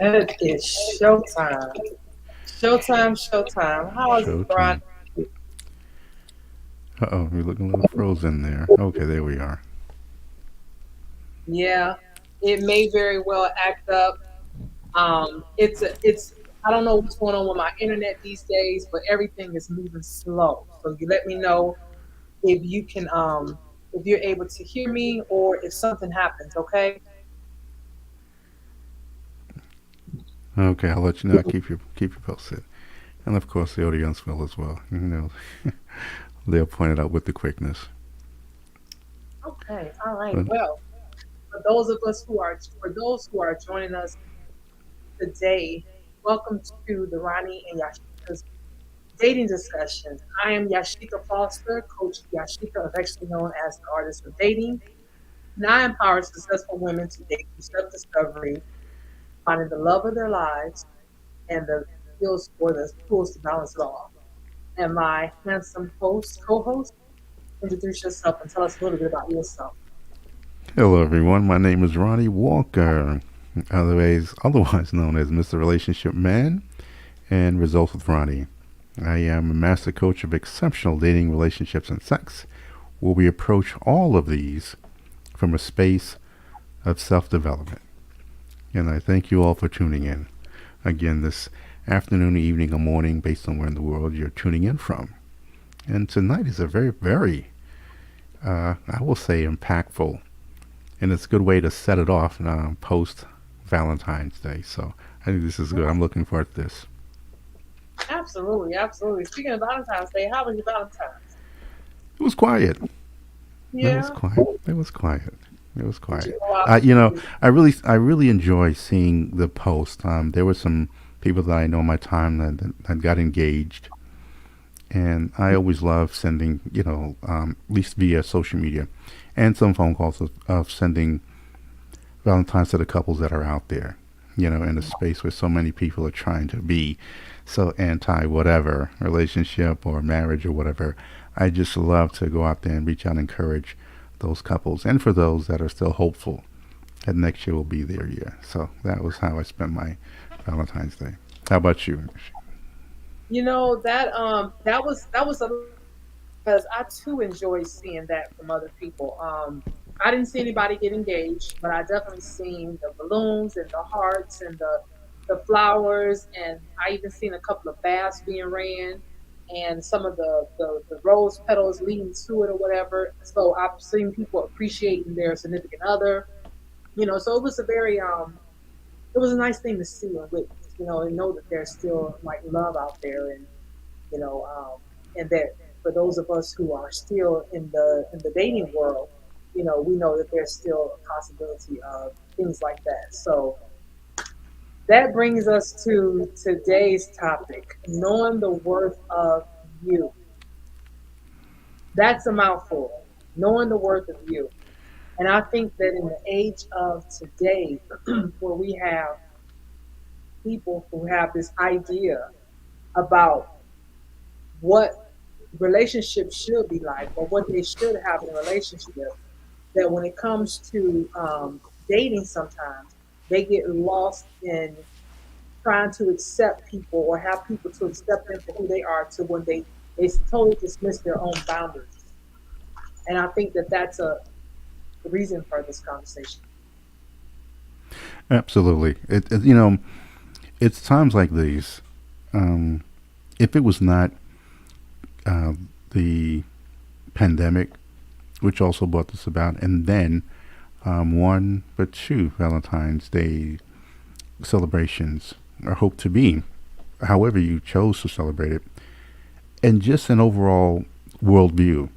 It is showtime. Showtime, showtime. How's it, Ron? Showtime. Uh-oh, we're looking a little frozen there. Okay, there we are. Yeah, it may very well act up. It's I don't know what's going on with my internet these days, but everything is moving slow. So you let me know if you can if you're able to hear me or if something happens, okay? Okay, I'll let you know. I'll keep you posted. And of course the audience will as well. They'll point it out with the quickness. Okay, all right. But Well, for those who are joining us today, welcome to the Ronnie and Yashika's Dating Discussions. I am Yashika Foster, Coach Yashika, affectionately known as the Artist of Dating, and I empower successful women to date through self-discovery, finding the love of their lives, and the skills or the tools to balance it all. And my handsome co-host, introduce yourself and tell us a little bit about yourself. hello everyone. My name is Ronnie Walker, otherwise known as Mr. Relationship Man and Results with Ronnie. I am a master coach of exceptional dating, relationships, and sex, where we approach all of these from a space of self development. And I thank you all for tuning in. Again, this afternoon, evening, or morning, based on where in the world you're tuning in from. And tonight is a very, very, I will say, impactful, and it's a good way to set it off post Valentine's Day. So I think this is good. I'm looking forward to this. Absolutely, absolutely. Speaking of Valentine's Day, how was your Valentine's? It was quiet. It was Yeah. quiet. It was quiet. It was Did you quiet. go out? I really enjoy seeing the post. There were some people that I know in my time that got engaged, and I always love sending, at least via social media, and some phone calls of sending Valentine's to the couples that are out there. In a space where so many people are trying to be so anti whatever relationship or marriage or whatever. I just love to go out there and reach out and encourage those couples, and for those that are still hopeful that next year will be their year. So that was how I spent my Valentine's Day. How about you? That was a because I too enjoy seeing that from other people. I didn't see anybody get engaged, but I definitely seen the balloons and the hearts and the flowers, and I even seen a couple of baths being ran, and some of the rose petals leading to it or whatever. So I've seen people appreciating their significant other. So it was a nice thing to see and witness. And know that there's still like love out there, and and that for those of us who are still in the dating world, we know that there's still a possibility of things like that. So that brings us to today's topic: knowing the worth of you. That's a mouthful. Knowing the worth of you. And I think that in the age of today, where we have people who have this idea about what relationships should be like or what they should have in a relationship, that when it comes to dating, sometimes they get lost in trying to accept people or have people to accept them for who they are, to when they totally dismiss their own boundaries. And I think that that's a reason for this conversation. Absolutely. It's times like these. Um, if it was not uh, the pandemic, which also brought this about, and then one but two Valentine's Day celebrations, or hope to be, however you chose to celebrate it, and just an overall worldview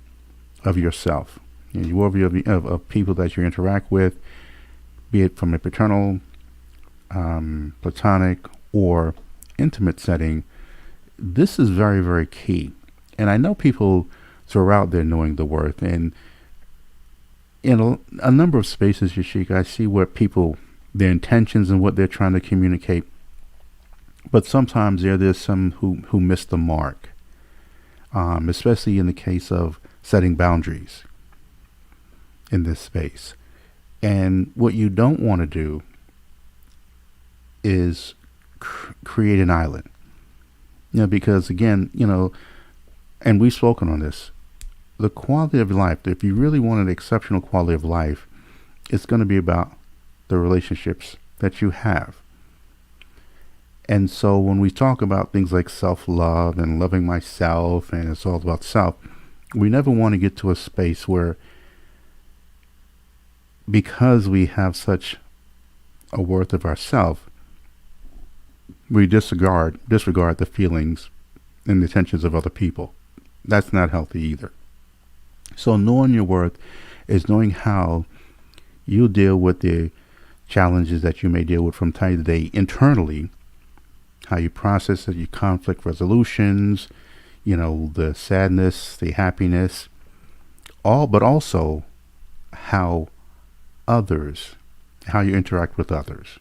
of yourself, your worldview of people that you interact with, be it from a paternal, platonic, or intimate setting. This is very, very key. And I know people throw out there knowing the worth. And in a number of spaces, Yashika, I see where people, their intentions and what they're trying to communicate, but sometimes there's some who miss the mark, especially in the case of setting boundaries in this space. And what you don't want to do is create an island. Because again, and we've spoken on this, the quality of life, if you really want an exceptional quality of life, it's going to be about the relationships that you have. And so when we talk about things like self love and loving myself and it's all about self, we never want to get to a space where, because we have such a worth of ourself, we disregard the feelings and the intentions of other people. That's not healthy either. So knowing your worth is knowing how you deal with the challenges that you may deal with from time to day internally, how you process it, your conflict resolutions, the sadness, the happiness, all, but also how others, how you interact with others.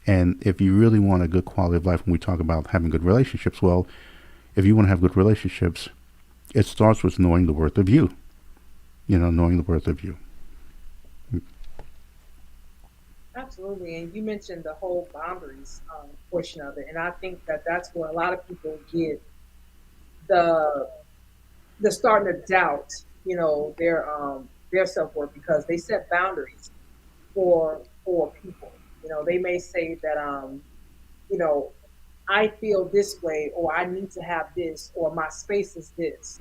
And if you really want a good quality of life, when we talk about having good relationships, well, if you want to have good relationships, it starts with knowing the worth of you. Knowing the worth of you. Absolutely. And you mentioned the whole boundaries portion of it. And I think that that's where a lot of people get the starting to doubt, their self worth because they set boundaries for people. They may say that you know, I feel this way or I need to have this or my space is this.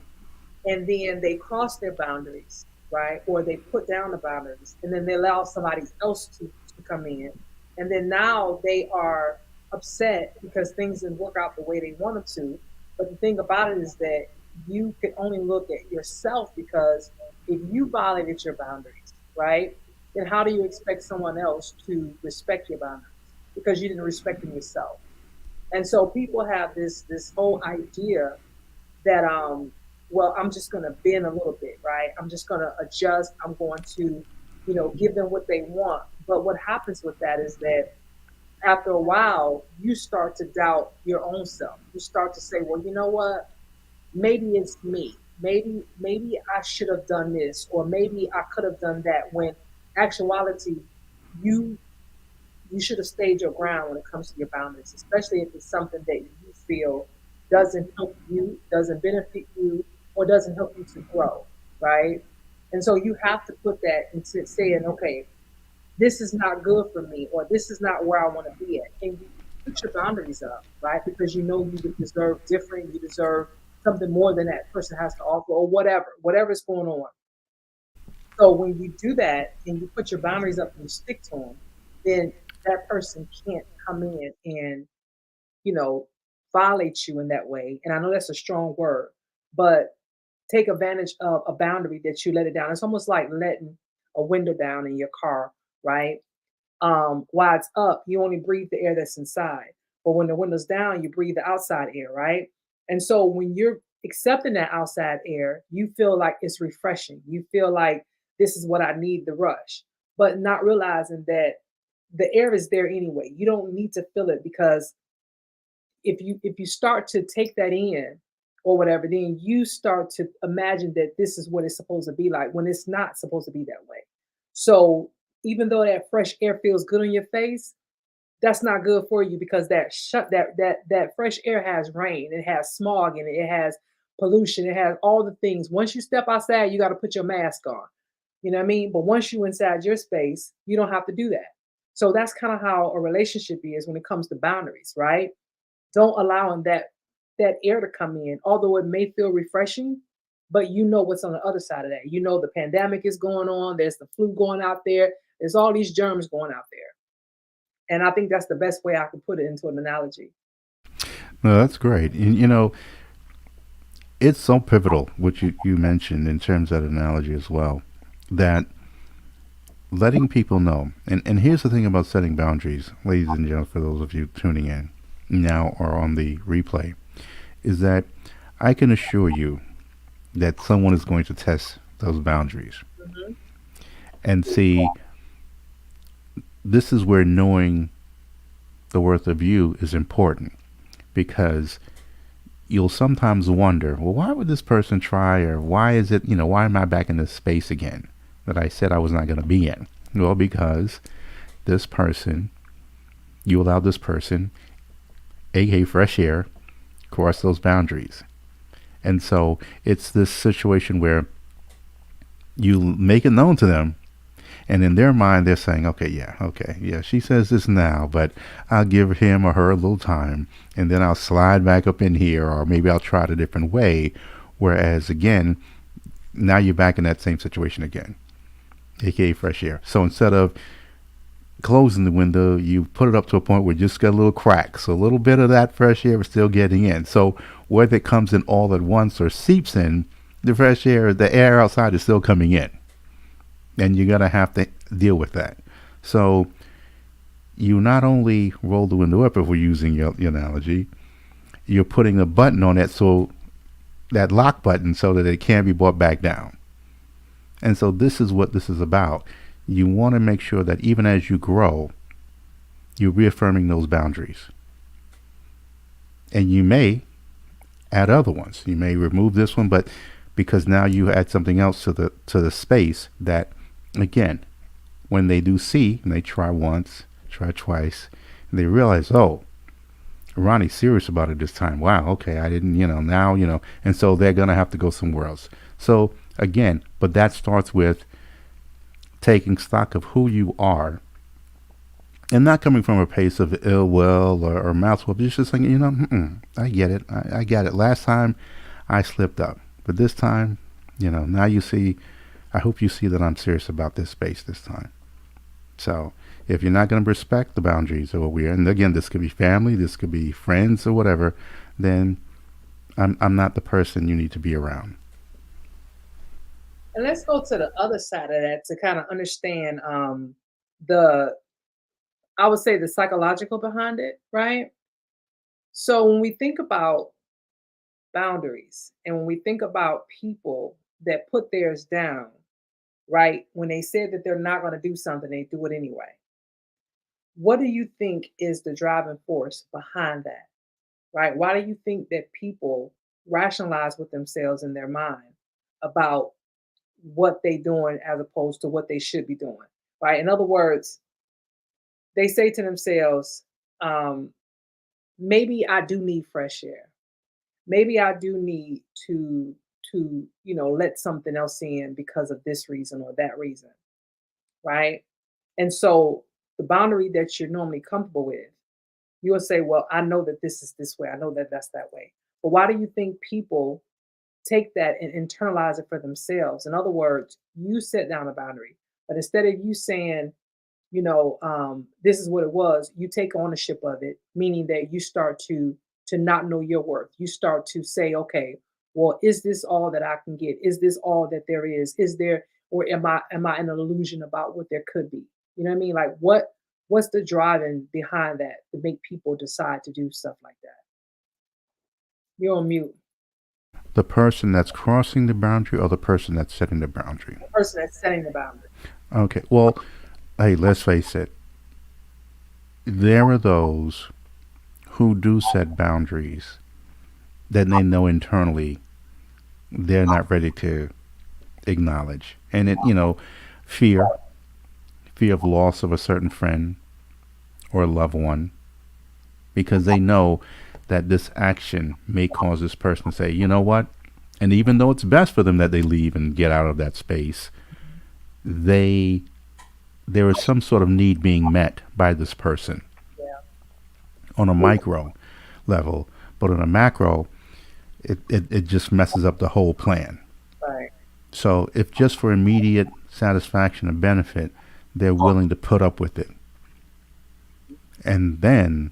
And then they cross their boundaries, right? Or they put down the boundaries and then they allow somebody else to come in. And then now they are upset because things didn't work out the way they wanted to. But the thing about it is that you can only look at yourself because if you violated your boundaries, right? Then how do you expect someone else to respect your boundaries? Because you didn't respect them yourself. And so people have this whole idea that well, I'm just going to bend a little bit, right? I'm just going to adjust. I'm going to, give them what they want. But what happens with that is that after a while, you start to doubt your own self. You start to say, well, you know what? Maybe it's me. Maybe I should have done this, or maybe I could have done that. When actuality, you you should have stayed your ground when it comes to your boundaries, especially if it's something that you feel doesn't help you, doesn't benefit you, or doesn't help you to grow, right? And so you have to put that into saying, okay, this is not good for me, or this is not where I want to be at. And you put your boundaries up, right? Because you know you deserve different, you deserve something more than that person has to offer, or whatever's going on. So when you do that and you put your boundaries up and you stick to them, then that person can't come in and, you know, violate you in that way. And I know that's a strong word, but take advantage of a boundary that you let it down. It's almost like letting a window down in your car, right? While it's up, you only breathe the air that's inside. But when the window's down, you breathe the outside air, right? And so when you're accepting that outside air, you feel like it's refreshing. You feel like this is what I need, the rush, but not realizing that the air is there anyway. You don't need to feel it because if you start to take that in or whatever, then you start to imagine that this is what it's supposed to be like when it's not supposed to be that way. So even though that fresh air feels good on your face, that's not good for you because that fresh air has rain, it has smog in it, it has pollution, it has all the things. Once you step outside, you got to put your mask on. You know what I mean? But once you inside your space, you don't have to do that. So that's kind of how a relationship is when it comes to boundaries, right? Don't allow that air to come in, although it may feel refreshing, but you know what's on the other side of that. You know the pandemic is going on, there's the flu going out there, there's all these germs going out there. And I think that's the best way I can put it into an analogy. No, that's great. And, it's so pivotal, which you mentioned in terms of that analogy as well, that letting people know. And here's the thing about setting boundaries, ladies and gentlemen, for those of you tuning in now or on the replay, is that I can assure you that someone is going to test those boundaries Hmm. and see. This is where knowing the worth of you is important because you'll sometimes wonder, well, why would this person try, or why is it, why am I back in this space again that I said I was not going to be in? Well, because this person, You allow this person, aka fresh air, cross those boundaries. And so it's this situation where you make it known to them, and in their mind they're saying, okay, yeah, she says this now, but I'll give him or her a little time, and then I'll slide back up in here, or maybe I'll try it a different way. Whereas again, now you're back in that same situation again, aka fresh air. So instead of closing the window, you put it up to a point where you just got a little crack, so a little bit of that fresh air is still getting in. So whether it comes in all at once or seeps in, the fresh air, the air outside is still coming in, and you're gonna have to deal with that. So you not only roll the window up, if we're using your analogy, you're putting a button on it, so that lock button, so that it can be brought back down. And so this is what this is about. You want to make sure that even as you grow, you're reaffirming those boundaries. And you may add other ones. You may remove this one, but because now you add something else to the space that, again, when they do see and they try once, try twice, and they realize, oh, Ronnie's serious about it this time. Wow, okay, I didn't, now, and so they're gonna have to go somewhere else. So again, but that starts with taking stock of who you are, and not coming from a place of ill will or mouth whoop. It's just like, I get it. I get it. Last time I slipped up, but this time, now you see. I hope you see that I'm serious about this space this time. So if you're not going to respect the boundaries of what we are, and again, this could be family, this could be friends or whatever, then I'm not the person you need to be around. And let's go to the other side of that to kind of understand the I would say the psychological behind it, right? So when we think about boundaries and when we think about people that put theirs down, right? When they said that they're not going to do something, they do it anyway. What do you think is the driving force behind that, right? Why do you think that people rationalize with themselves in their mind about what they doing as opposed to what they should be doing, right? In other words, they say to themselves, um, maybe I do need fresh air. Maybe I do need to let something else in because of this reason or that reason, right? And so the boundary that you're normally comfortable with, you will say, well, I know that this is this way. I know that that's that way. But why do you think people take that and internalize it for themselves? In other words, you set down a boundary, but instead of you saying, this is what it was, you take ownership of it, meaning that you start to not know your worth. You start to say, okay, well, is this all that I can get? Is this all that there is? Is there, or am I an illusion about what there could be? You know what I mean? Like what's the driving behind that to make people decide to do stuff like that? You're on mute. The person that's crossing the boundary or the person that's setting the boundary? The person that's setting the boundary. Okay, well, hey, let's face it. There are those who do set boundaries that they know internally they're not ready to acknowledge. And fear, fear of loss of a certain friend or a loved one, because they know that this action may cause this person to say, you know what? And even though it's best for them that they leave and get out of that space, they there is some sort of need being met by this person Yeah. on a micro level, but on a macro, it just messes up the whole plan. Right. So if just for immediate satisfaction and benefit, they're willing to put up with it, and then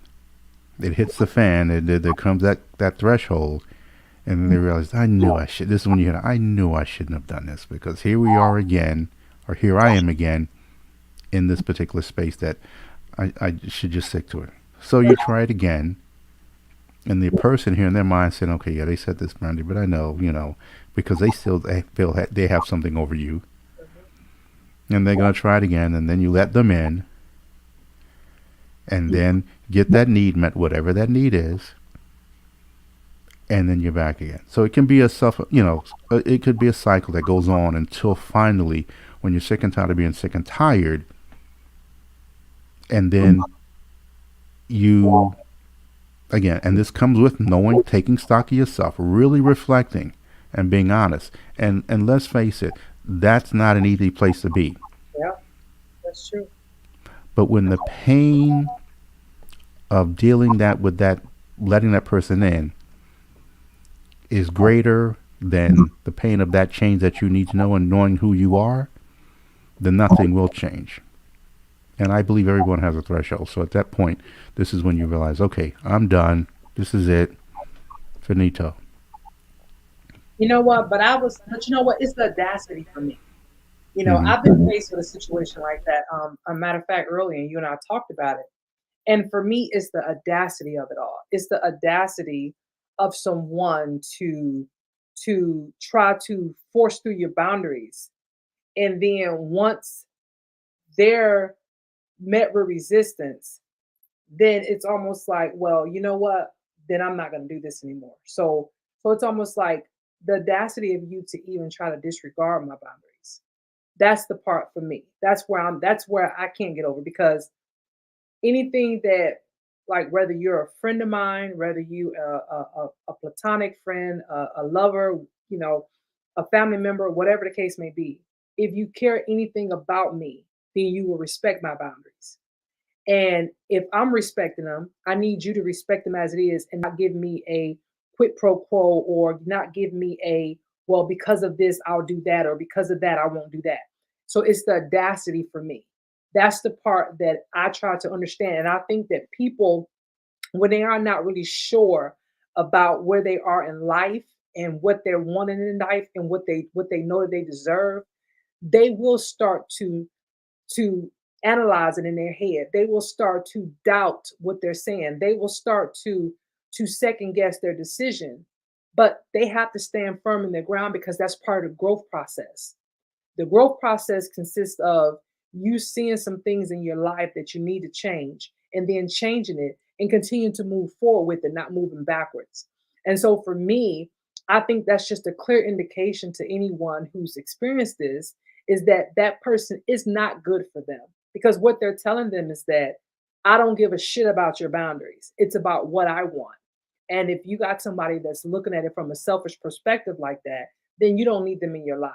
it hits the fan, and there comes that threshold, and then they realize, I knew I should. This is when you hear, I knew I shouldn't have done this because here we are again, or here I am again in this particular space that I should just stick to it. So you try it again, and the person here in their mind saying, okay, yeah, they set this boundary, but I know, because they feel they have something over you, and they're gonna try it again, and then you let them in, and then get that need met, whatever that need is, and then you're back again. So it can be it could be a cycle that goes on until finally, when you're sick and tired of being sick and tired, and then you, again, and this comes with knowing, taking stock of yourself, really reflecting and being honest. And let's face it, that's not an easy place to be. Yeah, that's true. But when the pain of dealing that with that, letting that person in, is greater than the pain of that change that you need to know and knowing who you are, then nothing will change. And I believe everyone has a threshold. So at that point, this is when you realize, okay, I'm done. This is it. Finito. You know what? But you know what? It's the audacity for me. Mm-hmm. I've been faced with a situation like that. A matter of fact, earlier, you and I talked about it. And for me, it's the audacity of it all. It's the audacity of someone to try to force through your boundaries. And then once they're met with resistance, then it's almost like, well, you know what? Then I'm not going to do this anymore. So it's almost like the audacity of you to even try to disregard my boundaries. That's the part for me. That's where I can't get over, because anything that, like, whether you're a friend of mine, whether you a platonic friend, a lover, you know, a family member, whatever the case may be, if you care anything about me, then you will respect my boundaries. And if I'm respecting them, I need you to respect them as it is and not give me a quid pro quo, or not give me a, well, because of this, I'll do that, or because of that, I won't do that. So it's the audacity for me. That's the part that I try to understand. And I think that people, when they are not really sure about where they are in life and what they're wanting in life and what they know that they deserve, they will start to analyze it in their head. They will start to doubt what they're saying. They will start to second guess their decision. But they have to stand firm in their ground, because that's part of the growth process. The growth process consists of you seeing some things in your life that you need to change, and then changing it and continue to move forward with it, not moving backwards. And so for me, I think that's just a clear indication to anyone who's experienced this, is that that person is not good for them, because what they're telling them is that I don't give a shit about your boundaries. It's about what I want. And if you got somebody that's looking at it from a selfish perspective like that, then you don't need them in your life.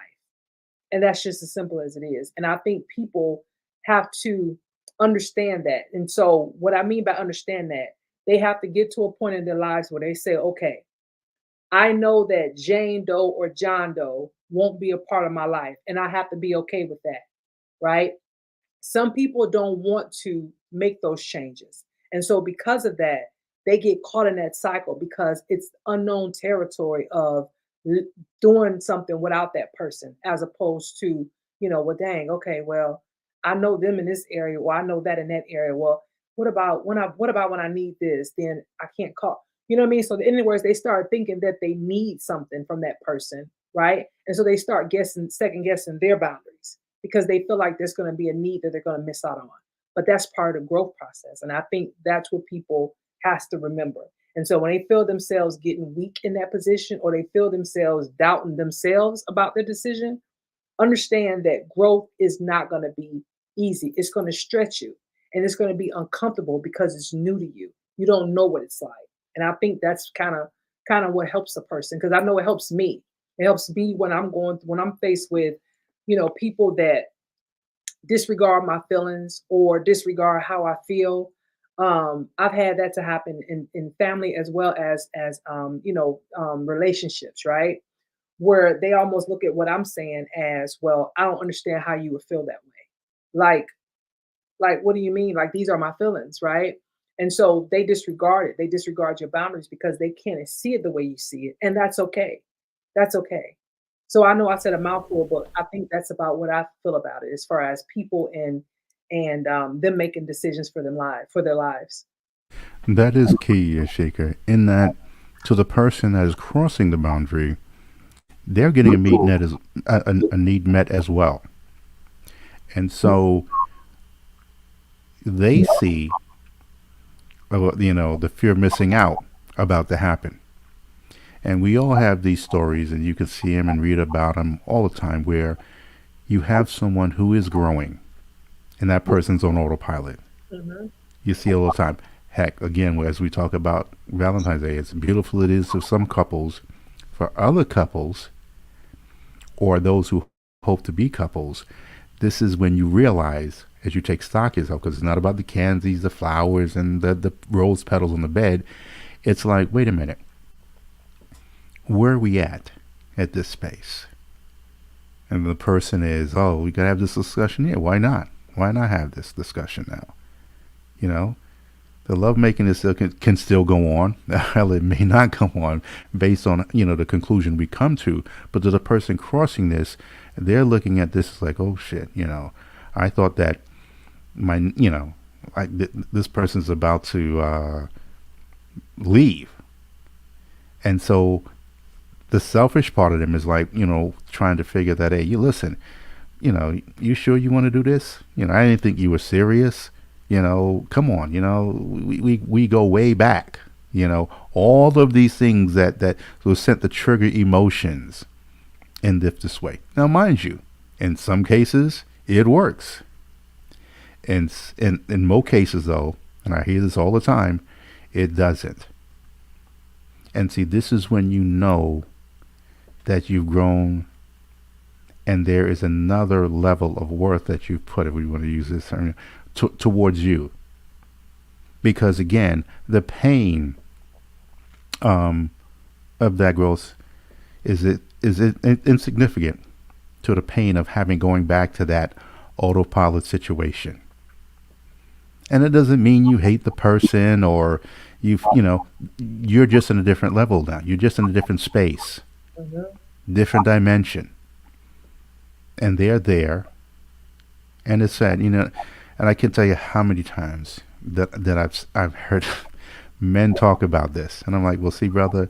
And that's just as simple as it is. And I think people have to understand that. And so, what I mean by understand that, they have to get to a point in their lives where they say, okay, I know that Jane Doe or John Doe won't be a part of my life. And I have to be okay with that. Right. Some people don't want to make those changes. And so, because of that, they get caught in that cycle, because it's unknown territory of l- doing something without that person, as opposed to, well, dang, okay, well, I know them in this area, or I know that in that area. Well, what about when I need this? Then I can't call. You know what I mean? So, in other words, they start thinking that they need something from that person, right? And so they start guessing, second guessing their boundaries, because they feel like there's going to be a need that they're going to miss out on. But that's part of the growth process. And I think that's what people has to remember. And so when they feel themselves getting weak in that position, or they feel themselves doubting themselves about their decision, understand that growth is not going to be easy. It's going to stretch you, and it's going to be uncomfortable because it's new to you. You don't know what it's like. And I think that's kind of what helps a person, because I know it helps me. It helps me when I'm faced with, people that disregard my feelings or disregard how I feel. I've had that to happen in family, as well as relationships, right? Where they almost look at what I'm saying as, well, I don't understand how you would feel that way. Like, what do you mean? Like, these are my feelings, right? And so they disregard it. They disregard your boundaries because they can't see it the way you see it. And that's okay. That's okay. So I know I said a mouthful, but I think that's about what I feel about it, as far as people and them making decisions for their lives. That is key, Yashika, in that to the person that is crossing the boundary, they're getting a need met as well. And so they see, the fear of missing out about to happen. And we all have these stories, and you can see them and read about them all the time, where you have someone who is growing, and that person's on autopilot. Hmm. You see it all the time. Heck, again, as we talk about Valentine's Day, as beautiful it is for some couples, for other couples or those who hope to be couples, this is when you realize, as you take stock of yourself, because it's not about the candies, the flowers, and the rose petals on the bed. It's like, wait a minute, where are we at this space? And the person is, oh, we gotta have this discussion. Yeah, why not? Why not have this discussion now? You know, the lovemaking is still can still go on. Hell, it may not go on based on the conclusion we come to. But to the person crossing this, they're looking at this as like, oh shit, I thought that my this person's about to leave, and so the selfish part of them is like trying to figure that, hey, you listen, you sure you want to do this? I didn't think you were serious. Come on, we go way back. All of these things that was sent to trigger emotions in this way. Now, mind you, in some cases it works. In most cases, though, and I hear this all the time, it doesn't. And see, this is when you know that you've grown and there is another level of worth that you've put, if we want to use this term, towards you. Because again, the pain of that growth is insignificant to the pain of having going back to that autopilot situation. And it doesn't mean you hate the person or you're just in a different level now. You're just in a different space, Mm-hmm. different dimension, and they're there. And it's sad, and I can't tell you how many times that I've heard men talk about this, and I'm like, well, see, brother,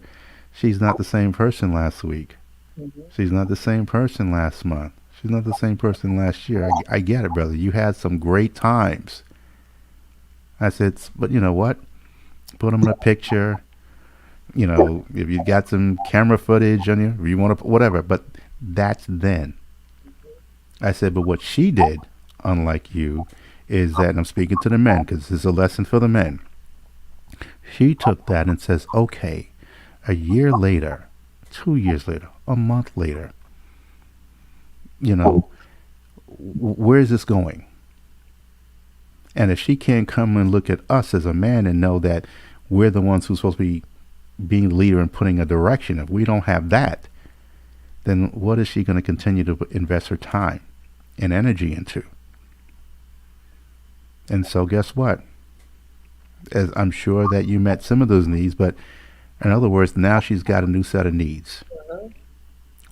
she's not the same person last week. Mm-hmm. She's not the same person last month. She's not the same person last year. I get it, brother. You had some great times. I said, but you know what? Put them in a picture. If you got some camera footage on you, if you want to, whatever. But that's then. I said, but what she did, unlike you, is that, and I'm speaking to the men because this is a lesson for the men. She took that and says, okay, a year later, 2 years later, a month later, where is this going? And if she can't come and look at us as a man and know that we're the ones who's supposed to be being the leader and putting a direction, if we don't have that, then what is she going to continue to invest her time and energy into? And so guess what? As I'm sure that you met some of those needs, but in other words, now she's got a new set of needs. Mm-hmm.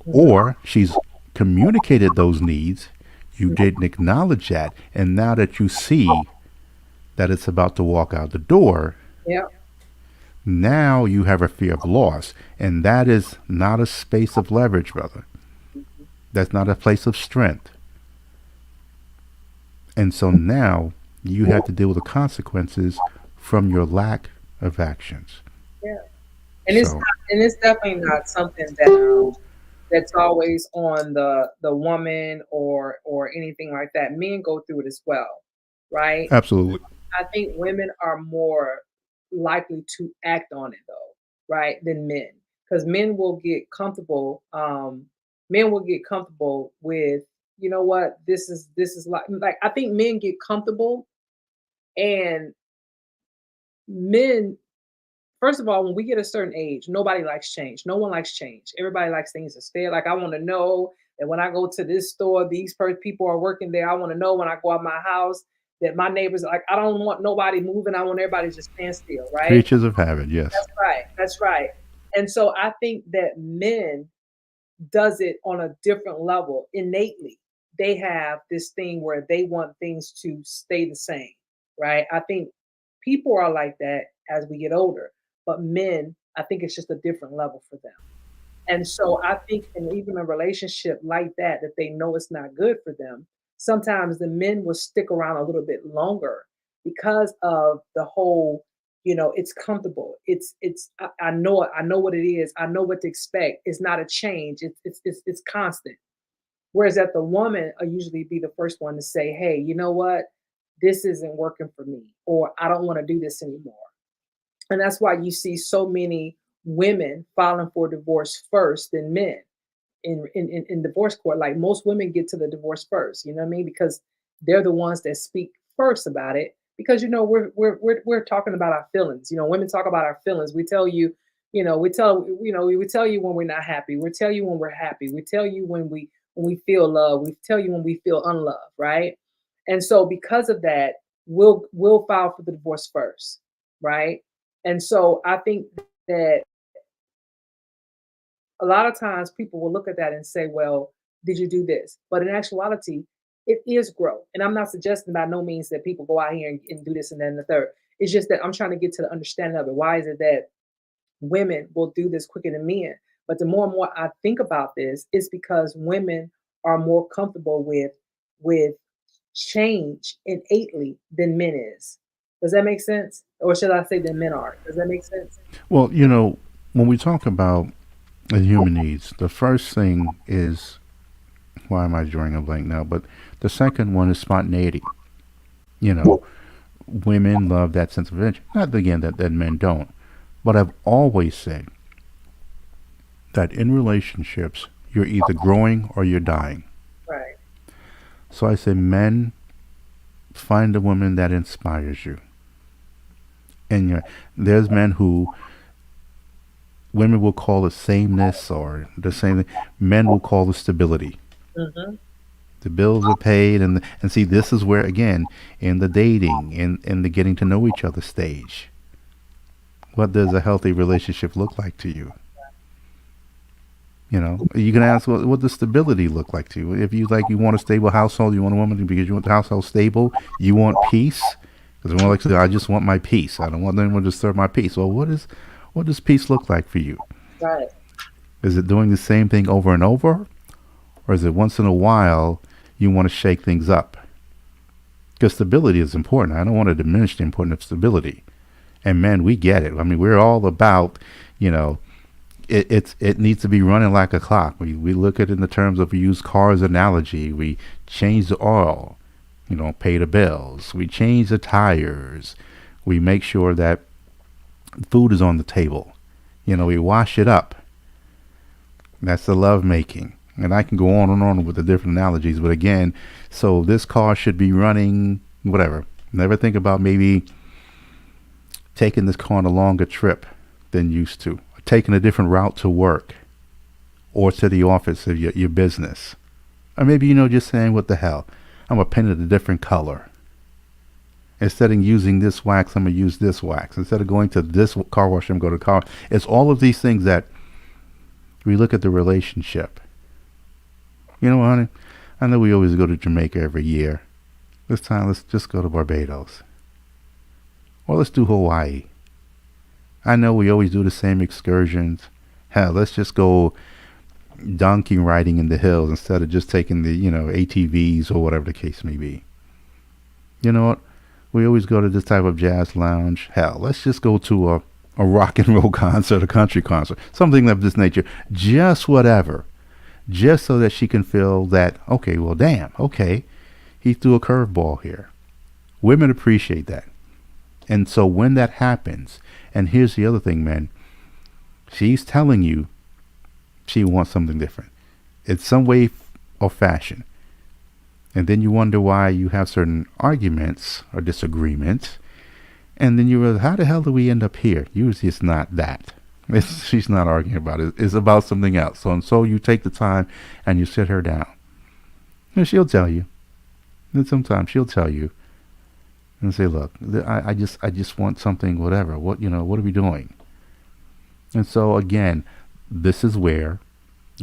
Or she's communicated those needs, you didn't acknowledge that, and now that you see that it's about to walk out the door, Yeah. now you have a fear of loss. And that is not a space of leverage, brother. That's not a place of strength. And so now you have to deal with the consequences from your lack of actions. Yeah. And it's So, not, and it's definitely not something that that's always on the woman or anything like that. Men go through it as well, right? absolutely. I think women are more likely to act on it though, right, than men. Because men will get comfortable with, you know what, this is like I think men get comfortable and men first of all, when we get a certain age, nobody likes change. No one likes change. Everybody likes things to stay. Like I want to know that when I go to this store, people are working there. I want to know when I go out my house that my neighbors like. I don't want nobody moving. I want everybody to just stand still. Right. Creatures of habit, yes. That's right. That's right. And so I think that men does it on a different level innately. They have this thing where they want things to stay the same. Right. I think people are like that as we get older, but men, I think it's just a different level for them. And so I think, and even a relationship like that, that they know it's not good for them, sometimes the men will stick around a little bit longer because of the whole, it's comfortable. I know it. I know what it is. I know what to expect. It's not a change. It's constant. Whereas that the woman will usually be the first one to say, hey, you know what? This isn't working for me, or I don't want to do this anymore. And that's why you see so many women filing for divorce first than men in divorce court. Like most women get to the divorce first, you know what I mean? Because they're the ones that speak first about it. Because we're talking about our feelings. You know, women talk about our feelings. We tell you, we tell you when we're not happy. We tell you when we're happy. We tell you when we feel love. We tell you when we feel unloved, right? And so because of that, we'll file for the divorce first, right? And so I think that a lot of times people will look at that and say, well, did you do this? But in actuality, it is growth. And I'm not suggesting by no means that people go out here and do this and then the third. It's just that I'm trying to get to the understanding of it. Why is it that women will do this quicker than men? But the more and more I think about this, it's because women are more comfortable with change innately than men is. Does that make sense? Or should I say than men are? Does that make sense? Well, when we talk about the human needs, the first thing is, why am I drawing a blank now? But the second one is spontaneity. You know, women love that sense of adventure. Not again that men don't, but I've always said that in relationships, you're either growing or you're dying. Right. So I say, men, find a woman that inspires you. And there's men who women will call it sameness or the same thing. Men will call it stability. Hmm. The bills are paid, and see, this is where again, in the dating, in the getting to know each other stage, what does a healthy relationship look like to you? You can ask, what does stability look like to you? If you want a stable household, you want a woman because you want the household stable, you want peace. Because more like, I just want my peace. I don't want anyone to disturb my peace. Well, what does peace look like for you? Right. Is it doing the same thing over and over, or is it once in a while you want to shake things up? Because stability is important. I don't want to diminish the importance of stability. And men, we get it. I mean, we're all about, you know, it needs to be running like a clock. We look at it in the terms of, we use cars analogy. We change the oil, pay the bills. We change the tires. We make sure that food is on the table. We wash it up. That's the love making. And I can go on and on with the different analogies, but again, so this car should be running whatever. Never think about maybe taking this car on a longer trip than used to, or taking a different route to work or to the office of your business. Or maybe, just saying, what the hell? I'm going to paint it a different color. Instead of using this wax, I'm going to use this wax. Instead of going to this car wash, I'm going to go to car. It's all of these things that we look at the relationship. Honey, I know we always go to Jamaica every year. This time, let's just go to Barbados. Or let's do Hawaii. I know we always do the same excursions. Hell, let's just go donkey riding in the hills instead of just taking the, ATVs or whatever the case may be. You know what? We always go to this type of jazz lounge. Hell, let's just go to a rock and roll concert, a country concert, something of this nature. Just whatever. Just so that she can feel that, okay, well, damn, okay, he threw a curveball here. Women appreciate that. And so when that happens, and here's the other thing, man, she's telling you she wants something different. It's some way or fashion. And then you wonder why you have certain arguments or disagreements. And then you realize, how the hell do we end up here? Usually it's not that. She's not arguing about it. It's about something else. So you take the time and you sit her down. And she'll tell you. And sometimes she'll tell you and say, look, I just want something, whatever. What are we doing? And so again, this is where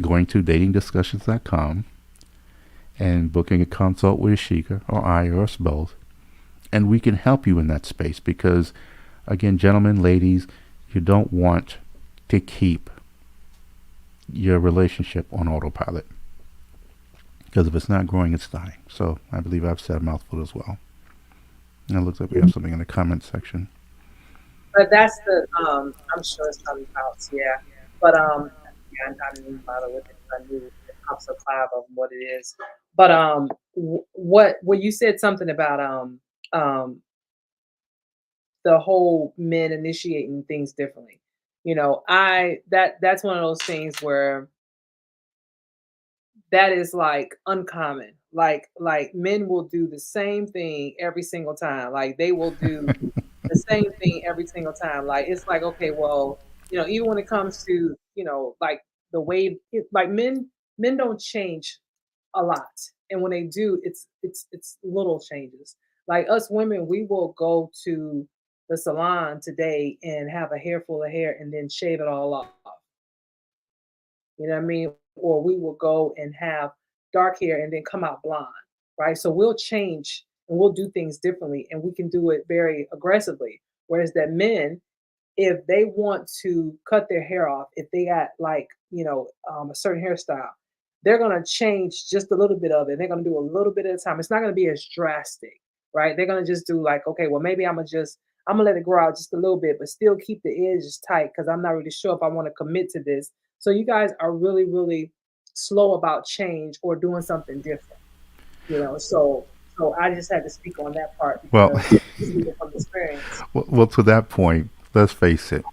going to datingdiscussions.com and booking a consult with Yasheka or I or us both, and we can help you in that space because, again, gentlemen, ladies, you don't want to keep your relationship on autopilot because if it's not growing, it's dying. So I believe I've said a mouthful as well. And it looks like we have something in the comment section. But that's the I'm sure it's probably house, yeah. But yeah, I didn't even bother with it. I knew it pops up five of them what it is. But what you said something about um the whole men initiating things differently. That's one of those things where that is like uncommon. Like men will do the same thing every single time. Like they will do the same thing every single time. Like it's like, okay, well, even when it comes to, like the way like men don't change a lot. And when they do, it's little changes. Like us women, we will go to the salon today and have a hair full of hair and then shave it all off. You know what I mean? Or we will go and have dark hair and then come out blonde, right? So we'll change and we'll do things differently and we can do it very aggressively. Whereas that men, if they want to cut their hair off, if they got like, a certain hairstyle, they're going to change just a little bit of it. They're going to do a little bit at a time. It's not going to be as drastic, right? They're going to just do like, okay, well, maybe I'm going to let it grow out just a little bit, but still keep the edges tight because I'm not really sure if I want to commit to this. So you guys are really, really slow about change or doing something different, so I just had to speak on that part Well, because speaking from experience. well, to that point, let's face it.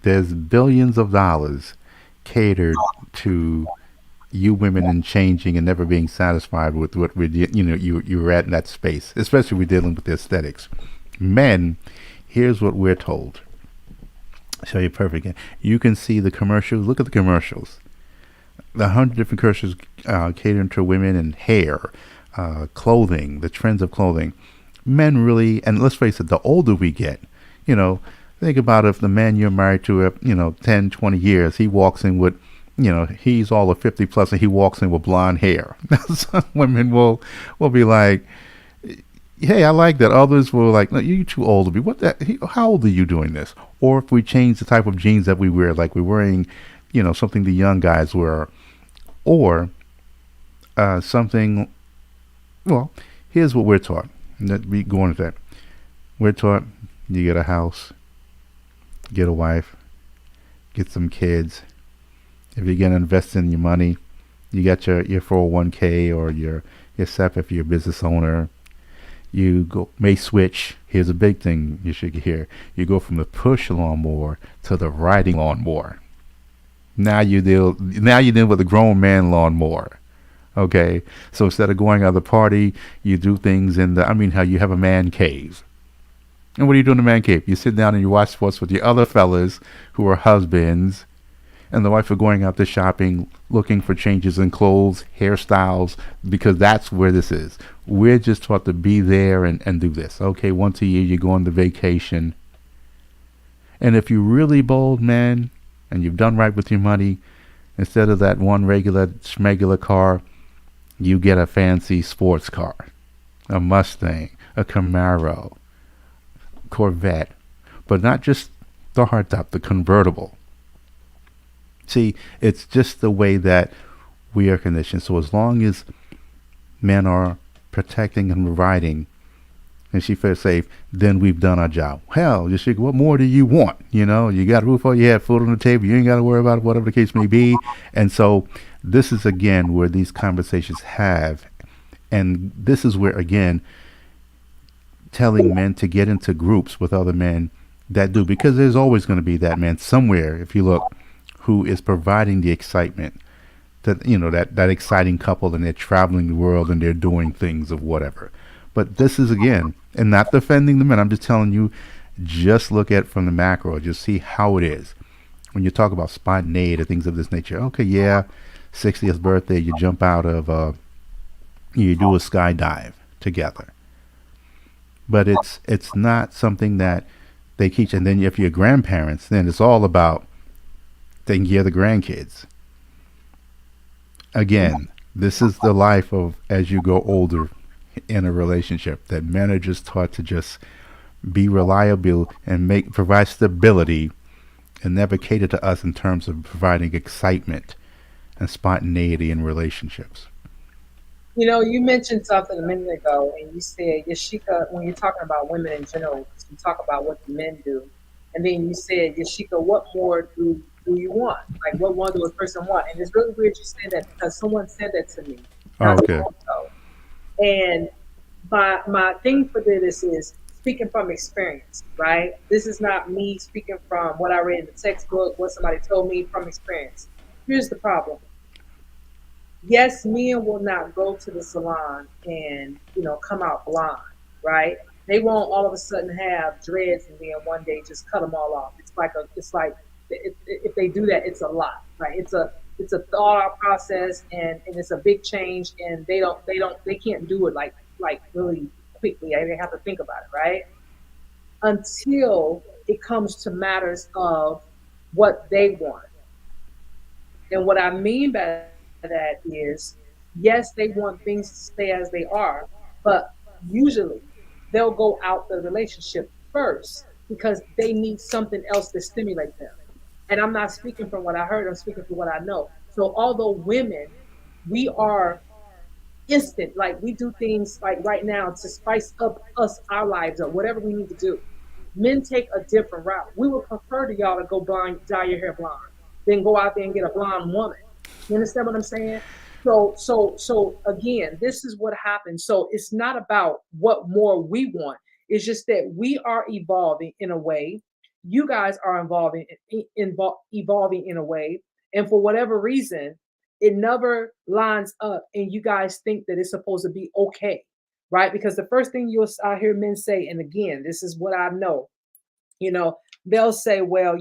There's billions of dollars catered to you women and changing and never being satisfied with what you're at in that space, especially we're dealing with the aesthetics. Men, here's what we're told. Show you perfect. You can see the commercials. Look at the commercials. The 100 different commercials catering to women and hair, clothing, the trends of clothing. Men really, and let's face it, the older we get, you know, think about if the man you're married to, 10, 20 years, he walks in with, he's all of 50 plus and he walks in with blonde hair. Some women will be like, hey, I like that. Others will like, no, you're too old to be. What that? How old are you doing this? Or if we change the type of jeans that we wear, like we're wearing, something the young guys wear, or something. Well, here's what we're taught. Let me go into that. We're taught you get a house, get a wife, get some kids. If you're gonna invest in your money, you got your 401k or your SEP if you're a business owner. You go may switch. Here's a big thing you should hear. You go from the push lawnmower to the riding lawnmower. Now you deal with a grown man lawnmower. Okay, so instead of going out of the party, you do things in the. I mean, how you have a man cave. And what do you do in the man cave? You sit down and you watch sports with the other fellas who are husbands, and the wife are going out to shopping, looking for changes in clothes, hairstyles, because that's where this is. We're just taught to be there and do this. Okay, once a year you go on the vacation. And if you're really bold, man, and you've done right with your money, instead of that one regular schmegular car, you get a fancy sports car. A Mustang, a Camaro, Corvette. But not just the hardtop, the convertible. See, it's just the way that we are conditioned. So as long as men are protecting and providing, and she feels safe, then we've done our job. Hell, just what more do you want? You got a roof over your head, food on the table. You ain't got to worry about it, whatever the case may be. And so this is again where these conversations have, and this is where again telling men to get into groups with other men that do, because there's always going to be that man somewhere, if you look, who is providing the excitement, that exciting couple, and they're traveling the world and they're doing things of whatever. But this is again, and not defending the men, I'm just telling you, just look at it from the macro, just see how it is when you talk about spontaneity, things of this nature. Okay, yeah, 60th birthday, you jump out of you do a skydive together, but it's not something that they teach. And then if you're grandparents, then it's all about taking care of the grandkids. Again, this is the life of as you go older in a relationship, that men are just taught to just be reliable and provide stability, and never cater to us in terms of providing excitement and spontaneity in relationships. You mentioned something a minute ago, and you said, Yashika, when you're talking about women in general, you talk about what the men do, and then you said, Yashika, what more do you want? Like, what more does a person want? And it's really weird you said that because someone said that to me Oh, not too okay. long ago. And my thing for this is speaking from experience, right? This is not me speaking from what I read in the textbook, what somebody told me from experience. Here's the problem. Yes, men will not go to the salon and, come out blonde, right? They won't all of a sudden have dreads and then one day just cut them all off. It's like if they do that, it's a lot, right? It's a thought out process, and it's a big change, and they can't do it like really quickly. They have to think about it, right? Until it comes to matters of what they want. And what I mean by that is, yes, they want things to stay as they are, but usually they'll go out the relationship first because they need something else to stimulate them. And I'm not speaking from what I heard, I'm speaking from what I know. So, although women, we are instant, like we do things like right now to spice up our lives or whatever we need to do. Men take a different route. We would prefer to y'all to go blind, dye your hair blonde, then go out there and get a blonde woman. You understand what I'm saying? So again, this is what happens. So it's not about what more we want. It's just that we are evolving in a way. You guys are evolving in a way, and for whatever reason, it never lines up, and you guys think that it's supposed to be okay, right? Because the first thing I hear men say, and again, this is what I know, you know, they'll say, well,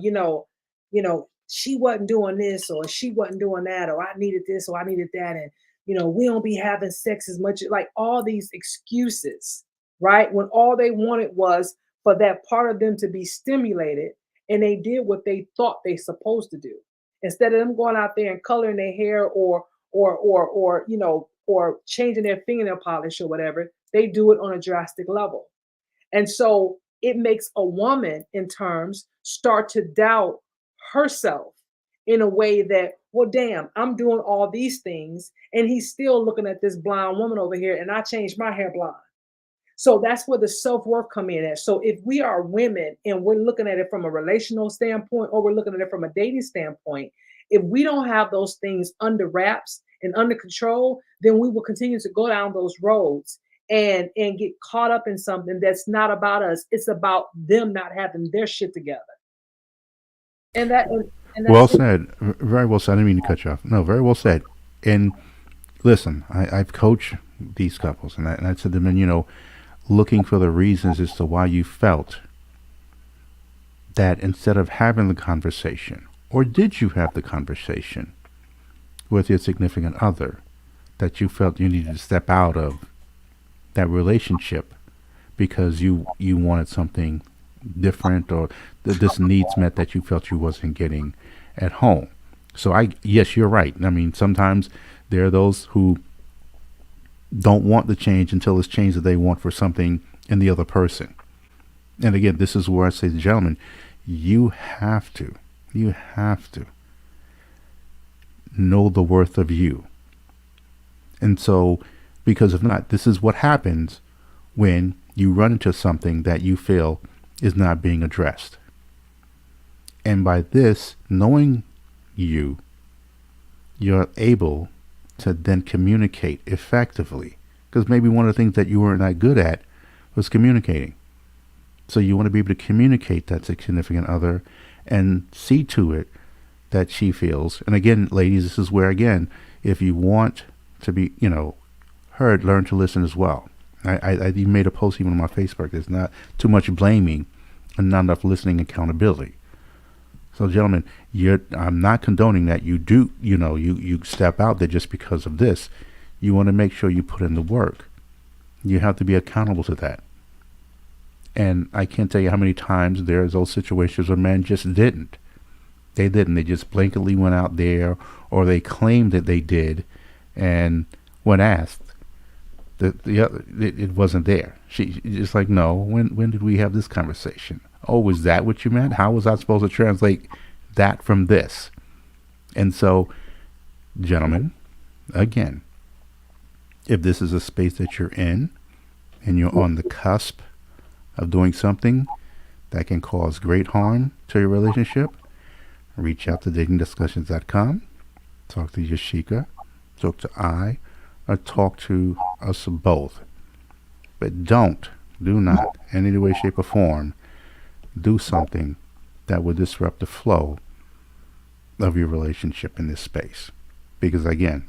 she wasn't doing this or she wasn't doing that, or I needed this or I needed that. And, we don't be having sex as much, like all these excuses, right? When all they wanted was for that part of them to be stimulated, and they did what they thought they supposed to do. Instead of them going out there and coloring their hair or changing their fingernail polish or whatever, they do it on a drastic level. And so it makes a woman, in terms, start to doubt herself in a way that, well, damn, I'm doing all these things and he's still looking at this blonde woman over here and I changed my hair blonde. So that's where the self-worth come in at. So if we are women and we're looking at it from a relational standpoint or we're looking at it from a dating standpoint, if we don't have those things under wraps and under control, then we will continue to go down those roads and get caught up in something that's not about us. It's about them not having their shit together. And Well that's it. said. Very well said. I didn't mean to cut you off. No, very well said. And listen, I've coached these couples, and I said to them, looking for the reasons as to why you felt that instead of having the conversation, or did you have the conversation with your significant other, that you felt you needed to step out of that relationship because you wanted something different, or this needs met that you felt you wasn't getting at home. So yes, you're right. I mean, sometimes there are those who don't want the change until it's change that they want for something in the other person. And again, this is where I say, gentlemen, you have to know the worth of you. And so, because if not, this is what happens when you run into something that you feel is not being addressed. And by this, knowing you're able to then communicate effectively. Because maybe one of the things that you weren't that good at was communicating. So you want to be able to communicate that to significant other and see to it that she feels. And again, ladies, this is where, again, if you want to be, heard, learn to listen as well. I even made a post even on my Facebook. There's not too much blaming and not enough listening accountability. So, gentlemen, I'm not condoning that you do, you step out there just because of this. You want to make sure you put in the work. You have to be accountable to that. And I can't tell you how many times there's those situations where men just didn't. They didn't. They just blanketly went out there, or they claimed that they did, and when asked, it wasn't there. She just like, no. When did we have this conversation? Oh, was that what you meant? How was I supposed to translate that from this? And so, gentlemen, again, if this is a space that you're in and you're on the cusp of doing something that can cause great harm to your relationship, reach out to datingdiscussions.com, talk to Yasheka, talk to I, or talk to us both. But don't do not, in any way, shape, or form, do something that would disrupt the flow of your relationship in this space. Because again,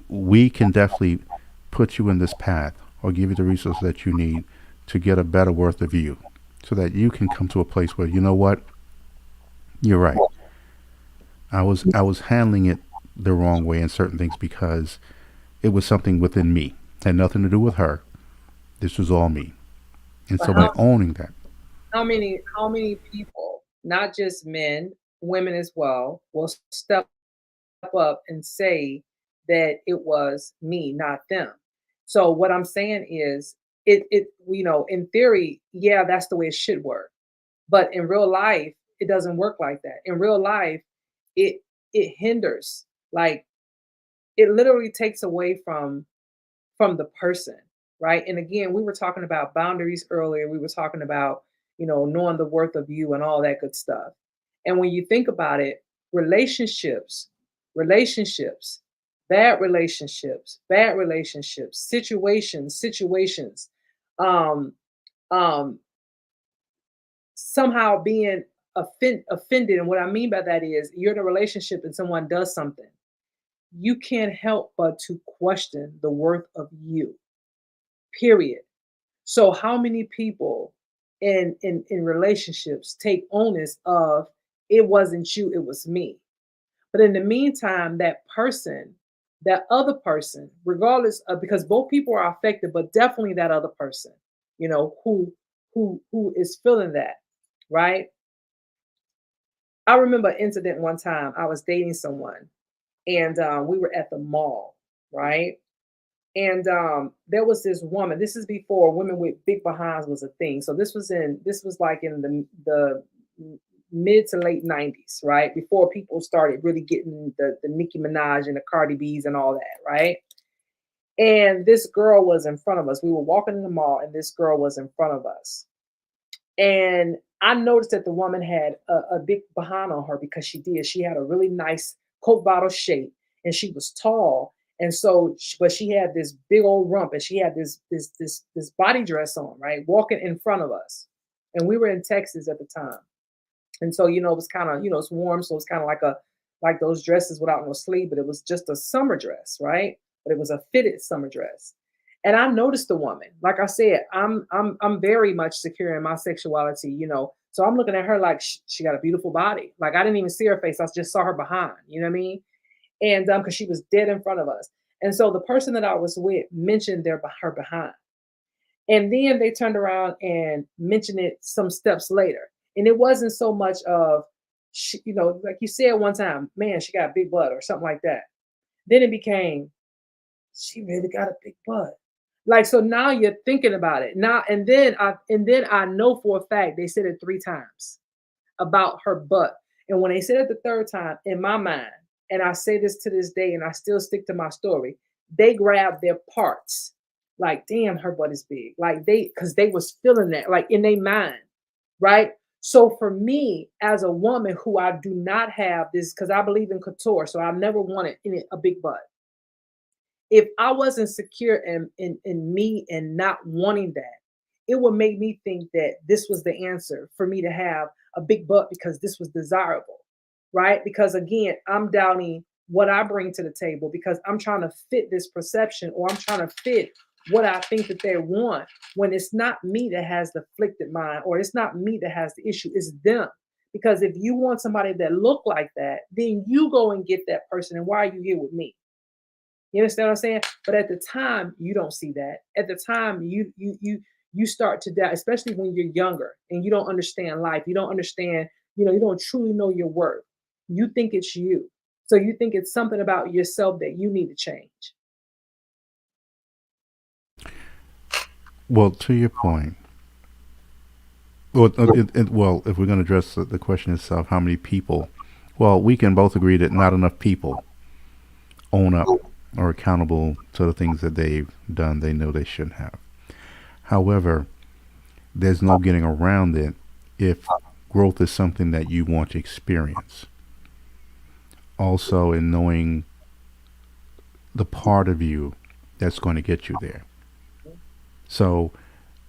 we can definitely put you in this path or give you the resources that you need to get a better worth of you so that you can come to a place where, you know what, you're right. I was handling it the wrong way in certain things because it was something within me. Had nothing to do with her. This was all me. And But so by owning that, how many people, not just men, women as well, will step up and say that it was me, not them. So what I'm saying is in theory, yeah, that's the way it should work. But in real life, it doesn't work like that. In real life, it it hinders. Like it literally takes away from the person, right? And again, we were talking about boundaries earlier. We were talking about, knowing the worth of you and all that good stuff. And when you think about it, relationships, relationships, bad relationships, situations, um, um, somehow being offended. And what I mean by that is you're in a relationship and someone does something. You can't help but to question the worth of you, period. So how many people in relationships take onus of it wasn't you, it was me. But in the meantime, that other person, regardless of because both people are affected, but definitely that other person, who is feeling that, right? I remember an incident one time. I was dating someone, and we were at the mall, right? And there was this woman. This is before women with big behinds was a thing. So this was like in the mid to late 90s, right? Before people started really getting the Nicki Minaj and the Cardi B's and all that, right? And this girl was in front of us. We were walking in the mall, and this girl was in front of us. And I noticed that the woman had a big behind on her because she did. She had a really nice Coke bottle shape, and she was tall. And so, but she had this big old rump, and she had this body dress on, right, walking in front of us. And we were in Texas at the time, and so it was kind of it's warm, so it's kind of like those dresses without no sleeve, but it was just a summer dress, right? But it was a fitted summer dress. And I noticed the woman. Like I said, I'm very much secure in my sexuality, So I'm looking at her like she got a beautiful body. Like I didn't even see her face; I just saw her behind. You know what I mean? And because she was dead in front of us. And so the person that I was with mentioned her behind. And then they turned around and mentioned it some steps later. And it wasn't so much of, like you said one time, man, she got a big butt or something like that. Then it became, she really got a big butt. Like, so now you're thinking about it now. And then I know for a fact they said it 3 times about her butt. And when they said it the third time, in my mind, and I say this to this day, and I still stick to my story, they grabbed their parts. Like, damn, her butt is big. Like because they was feeling that, like in their mind, right? So for me, as a woman who I do not have this, because I believe in couture, so I never wanted a big butt. If I wasn't secure in me and not wanting that, it would make me think that this was the answer for me to have a big butt because this was desirable, right? Because again, I'm doubting what I bring to the table because I'm trying to fit this perception or I'm trying to fit what I think that they want when it's not me that has the afflicted mind or it's not me that has the issue, it's them. Because if you want somebody that look like that, then you go and get that person. And why are you here with me? You understand what I'm saying? But at the time, you don't see that. At the time, you start to doubt, especially when you're younger and you don't understand life. You don't understand, you don't truly know your worth. You think it's you. So you think it's something about yourself that you need to change. well, to your point, well, if we're going to address the question itself, how many people? Well, we can both agree that not enough people own up or accountable to the things that they've done they know they shouldn't have. However, there's no getting around it if growth is something that you want to experience. Also, in knowing the part of you that's going to get you there. So,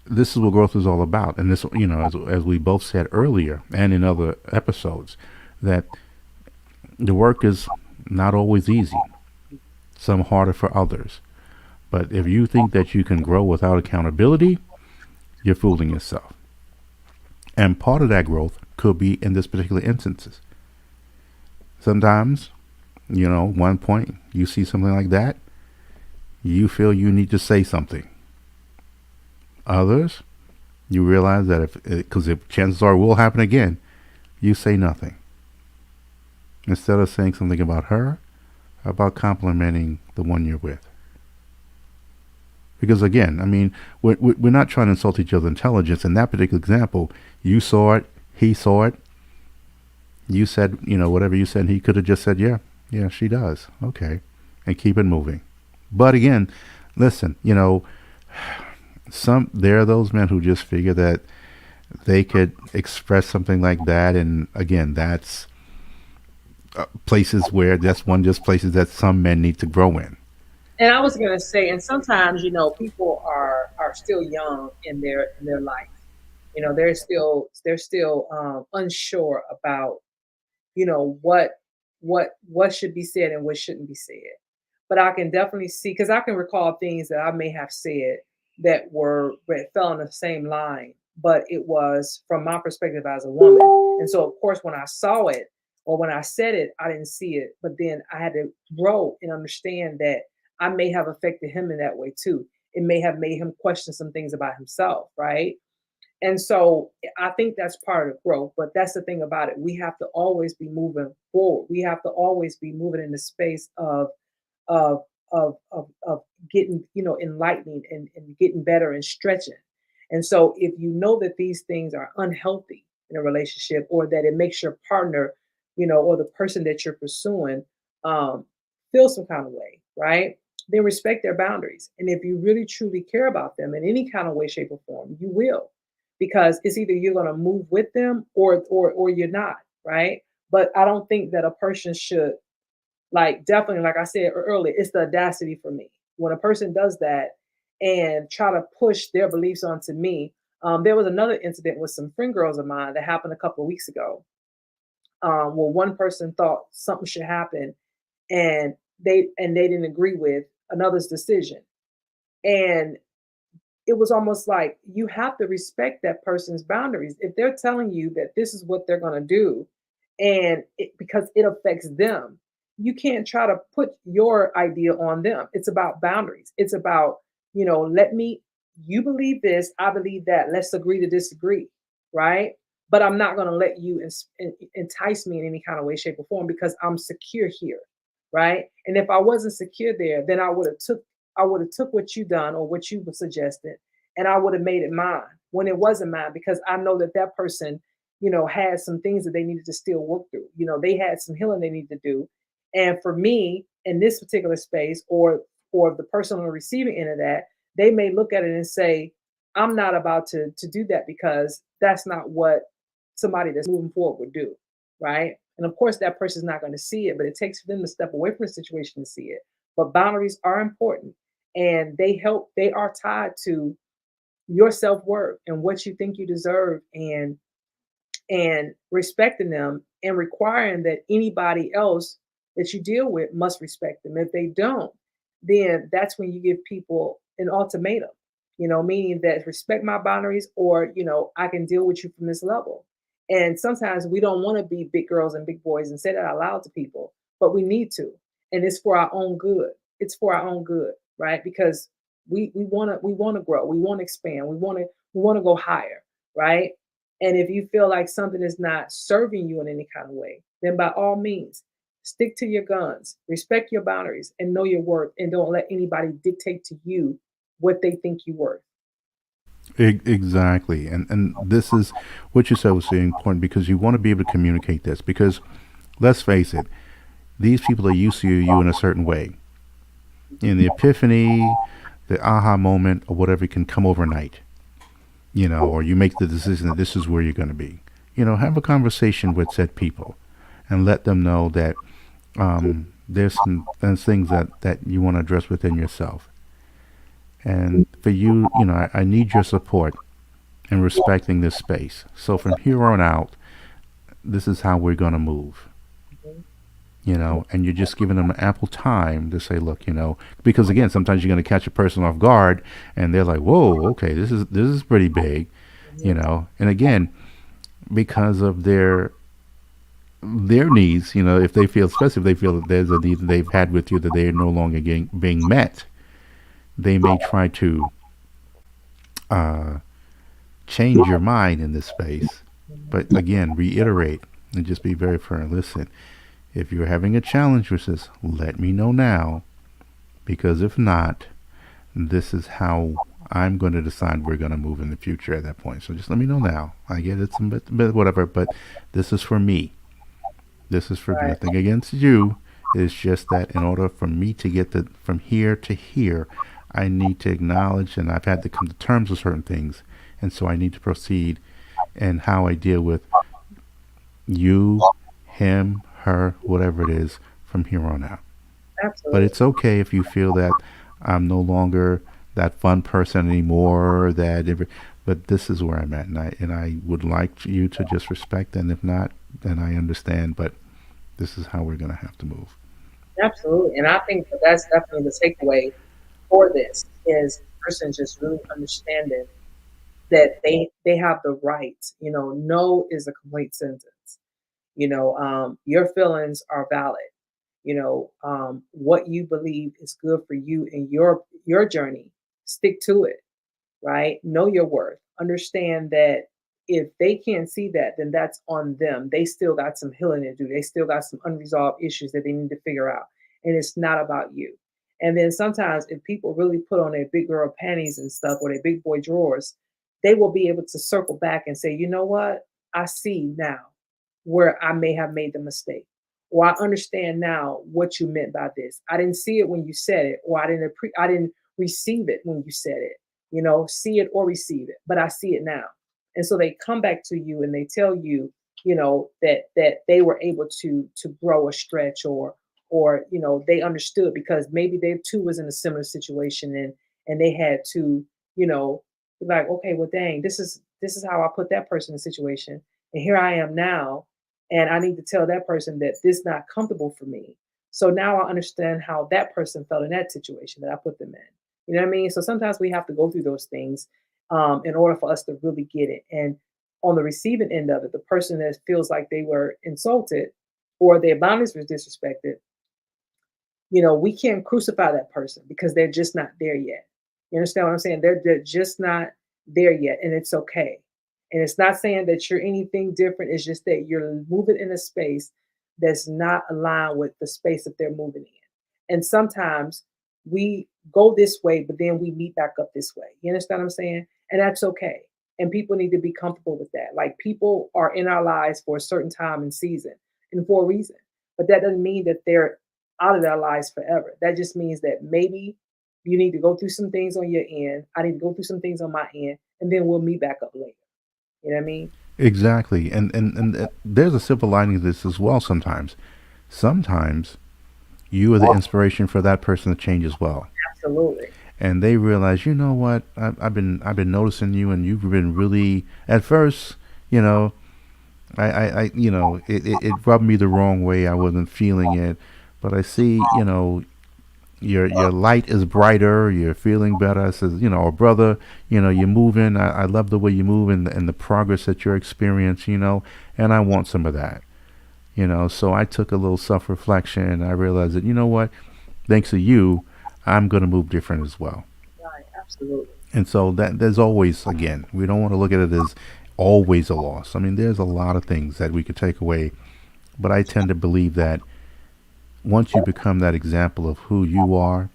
this is what growth is all about. And this, as we both said earlier and in other episodes, that the work is not always easy. Some harder for others. But if you think that you can grow without accountability, you're fooling yourself. And part of that growth could be in this particular instances. Sometimes, one point you see something like that, you feel you need to say something. Others, you realize that if chances are it will happen again, you say nothing. Instead of saying something about her, about complimenting the one you're with. Because again, I mean, we're not trying to insult each other's intelligence. In that particular example, you saw it, he saw it, you said, whatever you said, he could have just said, yeah, yeah, she does. Okay. And keep it moving. But again, listen, there are those men who just figure that they could express something like that. And again, that's places where that's one just places that some men need to grow in. And I was gonna say, and sometimes people are still young in their life. They're still unsure about what should be said and what shouldn't be said. But I can definitely see, because I can recall things that I may have said that fell in the same line, but it was from my perspective as a woman. And so of course when I saw it or when I said it, I didn't see it. But then I had to grow and understand that I may have affected him in that way too. It may have made him question some things about himself, right? And so I think that's part of growth. But that's the thing about it. We have to always be moving forward. We have to always be moving in the space of of getting, enlightening and getting better and stretching. And so if you know that these things are unhealthy in a relationship, or that it makes your partner, or the person that you're pursuing, um, feel some kind of way, right? Then respect their boundaries. And if you really truly care about them in any kind of way, shape, or form, you will. Because it's either you're gonna move with them or you're not, right? But I don't think that a person should, like, definitely, like I said earlier, it's the audacity for me when a person does that and try to push their beliefs onto me. There was another incident with some friend girls of mine that happened a couple of weeks ago, where one person thought something should happen, and they didn't agree with another's decision. And it was almost like you have to respect that person's boundaries. If they're telling you that this is what they're going to do, because it affects them, you can't try to put your idea on them. It's about boundaries. It's about, let me, you believe this, I believe that. Let's agree to disagree, right? But I'm not going to let you entice me in any kind of way, shape, or form, because I'm secure here, right? And if I wasn't secure there, then I would have took what you done or what you were suggested, and I would have made it mine when it wasn't mine, because I know that that person, had some things that they needed to still work through. They had some healing they needed to do. And for me, in this particular space, or the person on the receiving end of that, they may look at it and say, I'm not about to do that, because that's not what somebody that's moving forward would do, right? And of course, that person's not going to see it, but it takes for them to step away from the situation to see it. But boundaries are important, and they are tied to your self-worth and what you think you deserve, and respecting them and requiring that anybody else that you deal with must respect them. If they don't, then that's when you give people an ultimatum, meaning that respect my boundaries, or, I can deal with you from this level. And sometimes we don't want to be big girls and big boys and say that out loud to people, but we need to. And it's for our own good. It's for our own good, right? Because we want to grow, we want to expand, we want to go higher, right? And if you feel like something is not serving you in any kind of way, then by all means, stick to your guns, respect your boundaries, and know your worth, and don't let anybody dictate to you what they think you're worth. Exactly. And this is what you said was very important, because you want to be able to communicate this. Because let's face it, these people are used to you in a certain way. In the epiphany, the aha moment, or whatever can come overnight, or you make the decision that this is where you're going to be. Have a conversation with said people and let them know that there's things that you want to address within yourself. And for you, I need your support in respecting this space. So from here on out, this is how we're going to move. Mhm. And you're just giving them ample time to say, look, because again, sometimes you're going to catch a person off guard, and they're like, whoa, okay, this is pretty big, Mhm. and again, because of their needs, if they feel, especially if they feel that there's a need that they've had with you that they are no longer being met, they may try to uh, change your mind in this space. But Mhm. again, reiterate and just be very firm. Listen, if you're having a challenge with this, let me know now, because if not, this is how I'm going to decide we're going to move in the future at that point. So just let me know now. I get it's a bit whatever, but this is for me. This is for Right. nothing against you. It's just that in order for me to get from here to here, I need to acknowledge and I've had to come to terms with certain things. And so I need to proceed and how I deal with you, him, her, whatever it is from here on out. But Absolutely. it's okay if you feel that I'm no longer that fun person anymore. But this is where I'm at, and I would like you to just respect. And if not, then I understand. But this is how we're gonna have to move. Absolutely. And I think that that's definitely the takeaway for this is the person just really understanding that they have the right. No is a complete sentence. Your feelings are valid. What you believe is good for you in your journey. Stick to it, right? Know your worth. Understand that if they can't see that, then that's on them. They still got some healing to do. They still got some unresolved issues that they need to figure out. And it's not about you. And then sometimes if people really put on their big girl panties and stuff or their big boy drawers, they will be able to circle back and say, you know what? I see now where I may have made the mistake. Or I understand now what you meant by this. I didn't see it when you said it, or I didn't receive it when you said it, see it or receive it, but I see it now. And so they come back to you and they tell you, that they were able to grow or stretch or they understood because maybe they too was in a similar situation and they had to, you know, be like, okay, well dang, this is how I put that person in a situation. And here I am now, and I need to tell that person that this is not comfortable for me. So now I understand how that person felt in that situation that I put them in. You know what I mean? So sometimes we have to go through those things in order for us to really get it. And on the receiving end of it, the person that feels like they were insulted or their boundaries were disrespected, we can't crucify that person because they're just not there yet. You understand what I'm saying? They're just not there yet, and it's okay. And it's not saying that you're anything different. It's just that you're moving in a space that's not aligned with the space that they're moving in. And sometimes we go this way, but then we meet back up this way. You understand what I'm saying? And that's okay. And people need to be comfortable with that. Like people are in our lives for a certain time and season and for a reason. But that doesn't mean that they're out of their lives forever. That just means that maybe you need to go through some things on your end. I need to go through some things on my end, and then we'll meet back up later. You know what I mean? Exactly, and there's a silver lining to this as well. Sometimes you are the inspiration for that person to change as well, Absolutely. and they realize, you know what, I've been noticing you, and you've been really at first, you know, it rubbed me the wrong way. I wasn't feeling it, but I see, your light is brighter. You're feeling better. I says, oh brother, you're moving. I love the way you move and the progress that you're experiencing. And I want some of that. So I took a little self reflection and I realized that what, thanks to you, I'm gonna move different as well. Right. Absolutely. And so that there's always, again, we don't want to look at it as always a loss. I mean, there's a lot of things that we could take away, but I tend to believe that once you become that example of who you are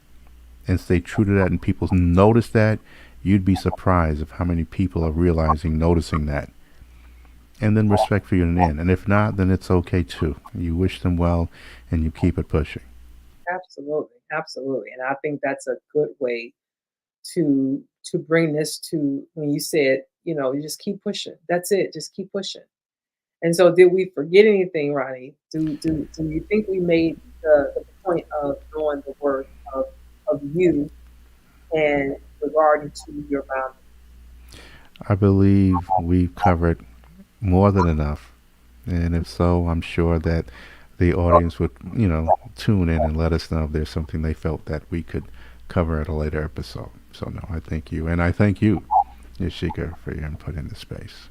and stay true to that and people notice that, you'd be surprised of how many people are noticing that. And then respect for you in the end. And if not, then it's okay too. You wish them well and you keep it pushing. Absolutely. Absolutely. And I think that's a good way to bring this to when you said, you just keep pushing. That's it. Just keep pushing. And so, did we forget anything, Ronnie? Do you think we made the point of knowing the worth of you and regarding to your boundaries. I believe we've covered more than enough. And if so, I'm sure that the audience would, tune in and let us know if there's something they felt that we could cover at a later episode. So, no, I thank you. And I thank you, Yashika, for your input in the space.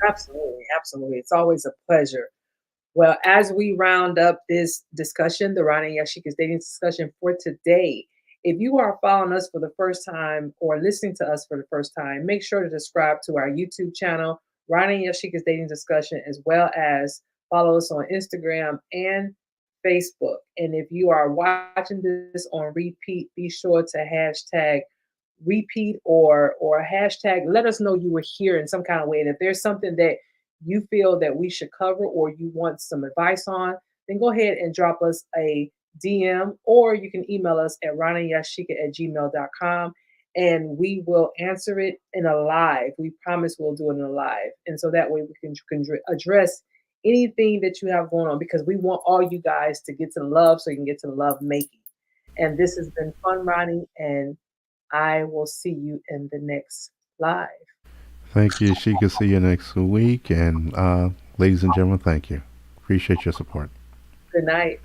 Absolutely, absolutely. It's always a pleasure. Well, as we round up this discussion, the Ronnie Yashika's dating discussion for today, if you are following us for the first time or listening to us for the first time, make sure to subscribe to our YouTube channel, Ronnie Yashika's dating discussion, as well as follow us on Instagram and Facebook. And if you are watching this on repeat, be sure to hashtag repeat or hashtag let us know you were here in some kind of way. And if there's something that you feel that we should cover or you want some advice on, then go ahead and drop us a DM or you can email us at ronnyashika@gmail.com and we will answer it in a live. We promise we'll do it in a live. And so that way we can address anything that you have going on because we want all you guys to get to the love so you can get to the love making. And this has been fun, Ronnie, and I will see you in the next live. Thank you, Yashika. See you next week. And, ladies and gentlemen, thank you. Appreciate your support. Good night.